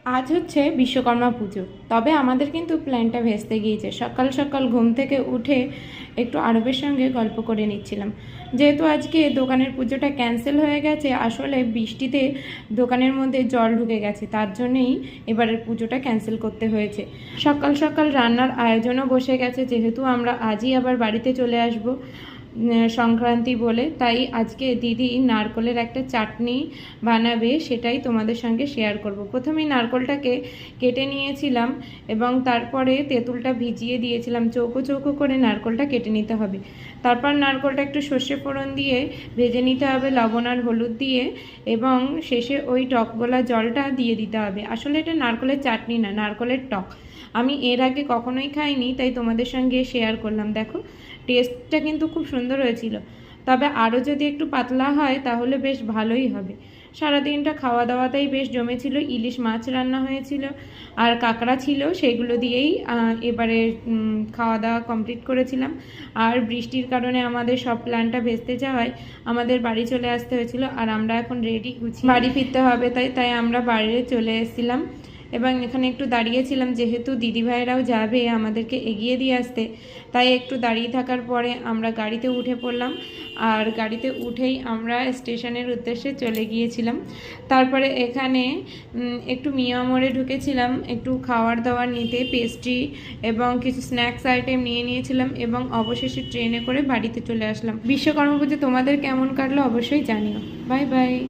আজ হচ্ছে বিশ্বকর্মা পুজো, তবে আমাদের কিন্তু প্ল্যানটা ভেস্তে গিয়েছে। সকাল সকাল ঘুম থেকে উঠে একটু আরবের সঙ্গে গল্প করে নিচ্ছিলাম, যেহেতু আজকে দোকানের পুজোটা ক্যান্সেল হয়ে গেছে। আসলে বৃষ্টিতে দোকানের মধ্যে জল ঢুকে গেছে, তার জন্যেই এবারের পুজোটা ক্যান্সেল করতে হয়েছে। সকাল সকাল রান্নার আয়োজনও বসে গেছে, যেহেতু আমরা আজই আবার বাড়িতে চলে আসব সংক্রান্তি বলে। তাই আজকে দিদি নারকলের একটা চাটনি বানাবে, সেটাই তোমাদের সঙ্গে শেয়ার করব। প্রথমেই নারকলটাকে কেটে নিয়েছিলাম এবং তারপরে তেঁতুলটা ভিজিয়ে দিয়েছিলাম। চৌকো চৌকো করে নারকলটা কেটে নিতে হবে। তারপর নারকলটা একটু সর্ষে ফোড়ন দিয়ে ভেজে নিতে হবে লবণ আর হলুদ দিয়ে, এবং শেষে ওই টক গোলা জলটা দিয়ে দিতে হবে। আসলে এটা নারকলের চাটনি না, নারকলের টক। আমি এর আগে কখনোই খাইনি, তাই তোমাদের সঙ্গে শেয়ার করলাম। দেখো, টেস্টটা কিন্তু খুব সুন্দর হয়েছিল, তবে আরও যদি একটু পাতলা হয় তাহলে বেশ ভালোই হবে। সারাদিনটা খাওয়া দাওয়াতেই বেশ জমেছিল। ইলিশ মাছ রান্না হয়েছিল আর কাঁকড়া ছিল, সেগুলো দিয়েই এবারে খাওয়া দাওয়া কমপ্লিট করেছিলাম। আর বৃষ্টির কারণে আমাদের সব প্ল্যানটা ভেস্তে যাওয়ায় আমাদের বাড়ি চলে আসতে হয়েছিল। আর আমরা এখন রেডি গুছিয়ে বাড়ি ফিরতে হবে, তাই তাই আমরা বাইরে চলে এসেছিলাম এবং এখানে একটু দাঁড়িয়েছিলাম। যেহেতু দিদিভাইরাও যাবে আমাদেরকে এগিয়ে দিয়ে আসতে, তাই একটু দাঁড়িয়ে থাকার পরে আমরা গাড়িতে উঠে পড়লাম। আর গাড়িতে উঠেই আমরা স্টেশনের উদ্দেশ্যে চলে গিয়েছিলাম। তারপরে এখানে একটু মিয়া মোড়ে ঢুকেছিলাম একটু খাওয়ার দাওয়ার নিতে, পেস্ট্রি এবং কিছু স্ন্যাক্স আইটেম নিয়ে নিয়েছিলাম এবং অবশেষে ট্রেনে করে বাড়িতে চলে আসলাম। বিশ্বকর্মা পুজো তোমাদের কেমন কাটলো অবশ্যই জানিও। Bye bye.